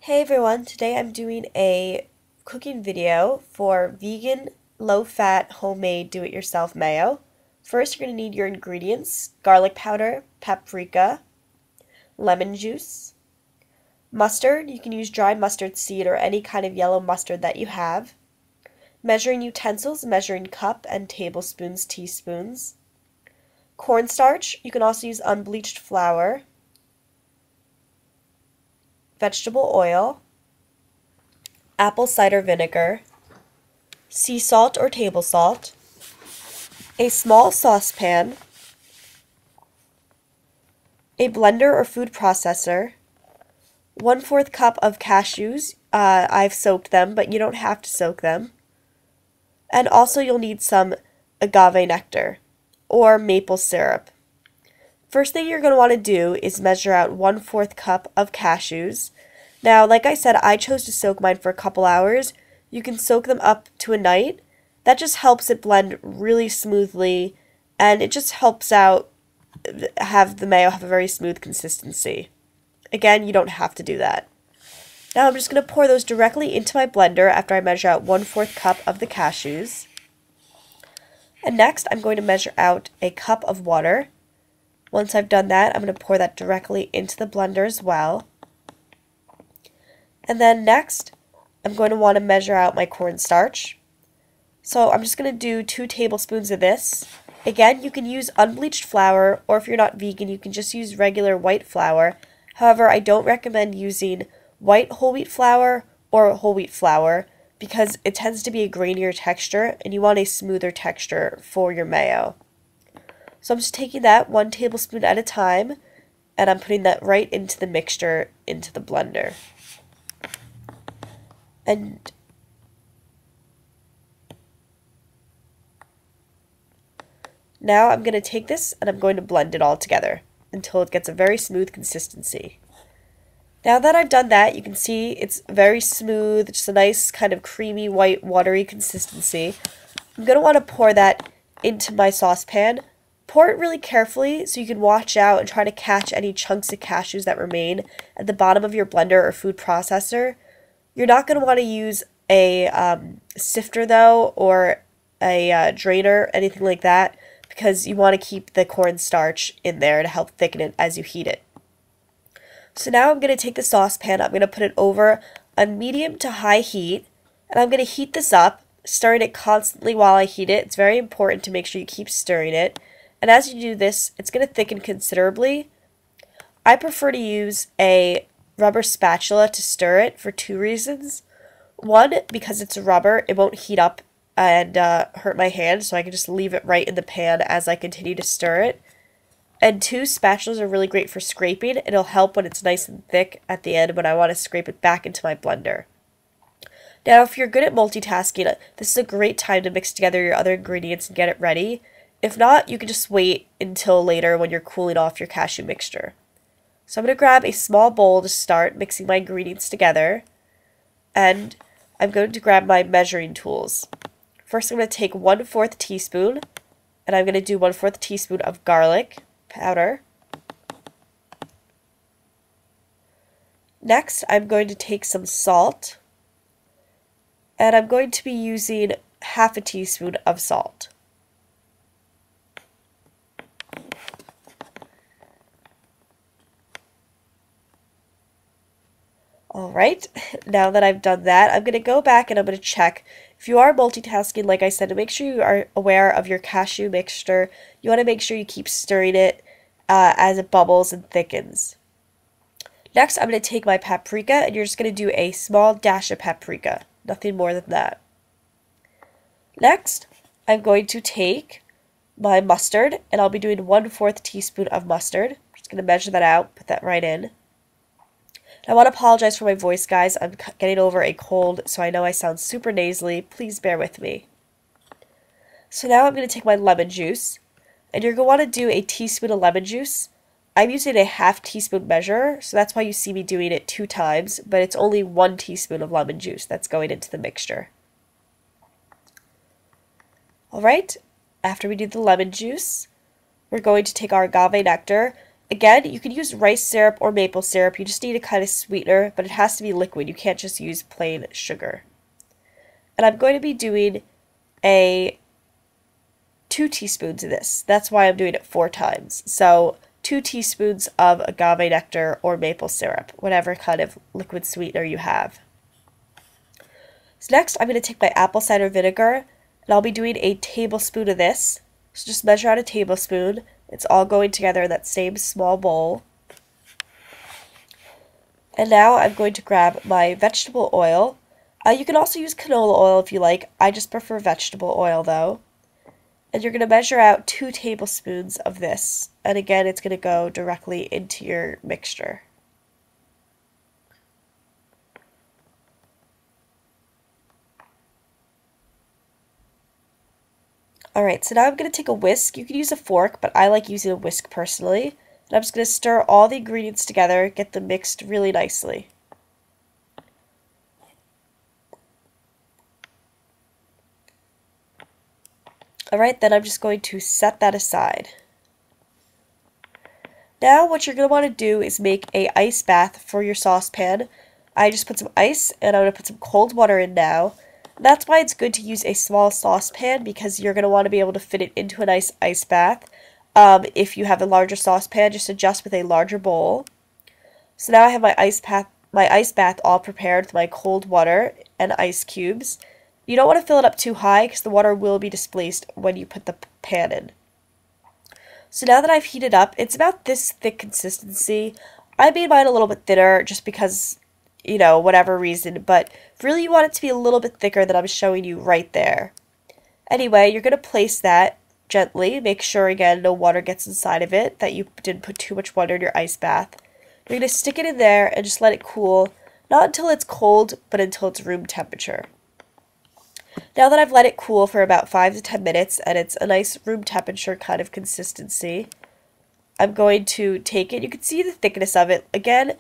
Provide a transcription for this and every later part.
Hey everyone, today I'm doing a cooking video for vegan, low-fat, homemade, do-it-yourself mayo. First, you're going to need your ingredients: garlic powder, paprika, lemon juice, mustard. You can use dried mustard seed or any kind of yellow mustard that you have. Measuring utensils, measuring cup and tablespoons, teaspoons. Cornstarch. You can also use unbleached flour. Vegetable oil. Apple cider vinegar, sea salt or table salt, a small saucepan, a blender or food processor, 1/4 cup of cashews. I've soaked them, but you don't have to soak them. And also you'll need some agave nectar or maple syrup. First thing you're going to want to do is measure out 1/4 cup of cashews. Now, like I said, I chose to soak mine for a couple hours. You can soak them up to a night. That just helps it blend really smoothly, and it just helps out have the mayo have a very smooth consistency. Again, you don't have to do that. Now I'm just going to pour those directly into my blender after I measure out 1/4 cup of the cashews. And next, I'm going to measure out a cup of water. Once I've done that, I'm going to pour that directly into the blender as well. And then next, I'm going to want to measure out my cornstarch. So I'm just going to do 2 tablespoons of this. Again, you can use unbleached flour, or if you're not vegan, you can just use regular white flour. However, I don't recommend using white whole wheat flour or whole wheat flour because it tends to be a grainier texture, and you want a smoother texture for your mayo. So I'm just taking that 1 tablespoon at a time, and I'm putting that right into the mixture into the blender. And now I'm going to take this and I'm going to blend it all together until it gets a very smooth consistency. Now that I've done that, you can see it's very smooth, just a nice kind of creamy, white, watery consistency. I'm going to want to pour that into my saucepan. Pour it really carefully so you can watch out and try to catch any chunks of cashews that remain at the bottom of your blender or food processor. You're not going to want to use a sifter though, or a drainer, anything like that, because you want to keep the cornstarch in there to help thicken it as you heat it. So now I'm going to take the saucepan, I'm going to put it over on medium to high heat, and I'm going to heat this up, stirring it constantly while I heat it. It's very important to make sure you keep stirring it. And as you do this, it's going to thicken considerably. I prefer to use a rubber spatula to stir it for 2 reasons. One, because it's rubber, it won't heat up and hurt my hand, so I can just leave it right in the pan as I continue to stir it. And 2, spatulas are really great for scraping. It'll help when it's nice and thick at the end when I want to scrape it back into my blender. Now, if you're good at multitasking, this is a great time to mix together your other ingredients and get it ready. If not, you can just wait until later when you're cooling off your cashew mixture. So I'm going to grab a small bowl to start mixing my ingredients together, and I'm going to grab my measuring tools. First, I'm going to take 1/4 teaspoon, and I'm going to do 1/4 teaspoon of garlic powder. Next, I'm going to take some salt, and I'm going to be using 1/2 teaspoon of salt. Alright, now that I've done that, I'm going to go back and I'm going to check. If you are multitasking, like I said, to make sure you are aware of your cashew mixture, you want to make sure you keep stirring it as it bubbles and thickens. Next, I'm going to take my paprika, and you're just going to do a small dash of paprika, nothing more than that. Next, I'm going to take my mustard, and I'll be doing 1/4 teaspoon of mustard. I'm just going to measure that out, put that right in. I want to apologize for my voice, guys. I'm getting over a cold, so I know I sound super nasally. Please bear with me. So now I'm going to take my lemon juice, and you're going to want to do a teaspoon of lemon juice. I'm using a 1/2 teaspoon measure, so that's why you see me doing it 2 times, but it's only 1 teaspoon of lemon juice that's going into the mixture. Alright, after we do the lemon juice, we're going to take our agave nectar. Again, you can use rice syrup or maple syrup. You just need a kind of sweetener, but it has to be liquid. You can't just use plain sugar. And I'm going to be doing 2 teaspoons of this. That's why I'm doing it 4 times. So 2 teaspoons of agave nectar or maple syrup, whatever kind of liquid sweetener you have. So next, I'm going to take my apple cider vinegar, and I'll be doing a tablespoon of this. So just measure out a tablespoon. It's all going together in that same small bowl. And now I'm going to grab my vegetable oil. You can also use canola oil if you like. I just prefer vegetable oil though. And you're going to measure out 2 tablespoons of this. And again, it's going to go directly into your mixture. Alright, so now I'm going to take a whisk. You can use a fork, but I like using a whisk personally. And I'm just going to stir all the ingredients together, get them mixed really nicely. Alright, then I'm just going to set that aside. Now what you're going to want to do is make an ice bath for your saucepan. I just put some ice, and I'm going to put some cold water in now. That's why it's good to use a small saucepan, because you're going to want to be able to fit it into a nice ice bath. If you have a larger saucepan, just adjust with a larger bowl. So now I have my ice bath all prepared with my cold water and ice cubes. You don't want to fill it up too high because the water will be displaced when you put the pan in. So now that I've heated up, it's about this thick consistency. I made mine a little bit thinner just because, you know, whatever reason, but really you want it to be a little bit thicker than I'm showing you right there. Anyway, you're going to place that gently. Make sure, again, no water gets inside of it, that you didn't put too much water in your ice bath. You're going to stick it in there and just let it cool, not until it's cold, but until it's room temperature. Now that I've let it cool for about 5 to 10 minutes, and it's a nice room temperature kind of consistency, I'm going to take it. You can see the thickness of it. Again,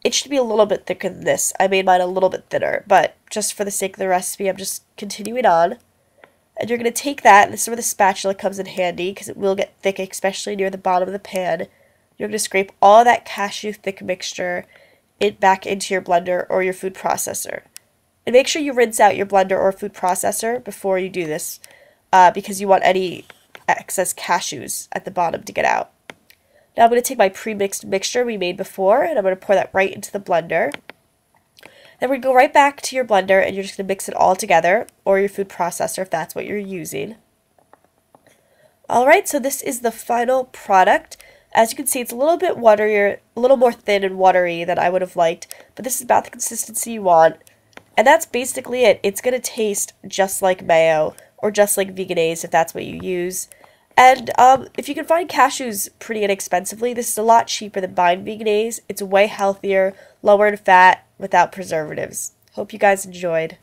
it should be a little bit thicker than this. I made mine a little bit thinner, but just for the sake of the recipe, I'm just continuing on. And you're going to take that, and this is where the spatula comes in handy, because it will get thick, especially near the bottom of the pan. You're going to scrape all that cashew thick mixture back into your blender or your food processor. And make sure you rinse out your blender or food processor before you do this, because you want any excess cashews at the bottom to get out. Now I'm going to take my pre-mixed mixture we made before, and I'm going to pour that right into the blender. Then we're going to go right back to your blender, and you're just going to mix it all together, or your food processor if that's what you're using. Alright, so this is the final product. As you can see, it's a little bit waterier, a little more thin and watery than I would have liked, but this is about the consistency you want. And that's basically it. It's going to taste just like mayo, or just like Vegenaise if that's what you use. And if you can find cashews pretty inexpensively, this is a lot cheaper than buying Vegenaise. It's way healthier, lower in fat, without preservatives. Hope you guys enjoyed.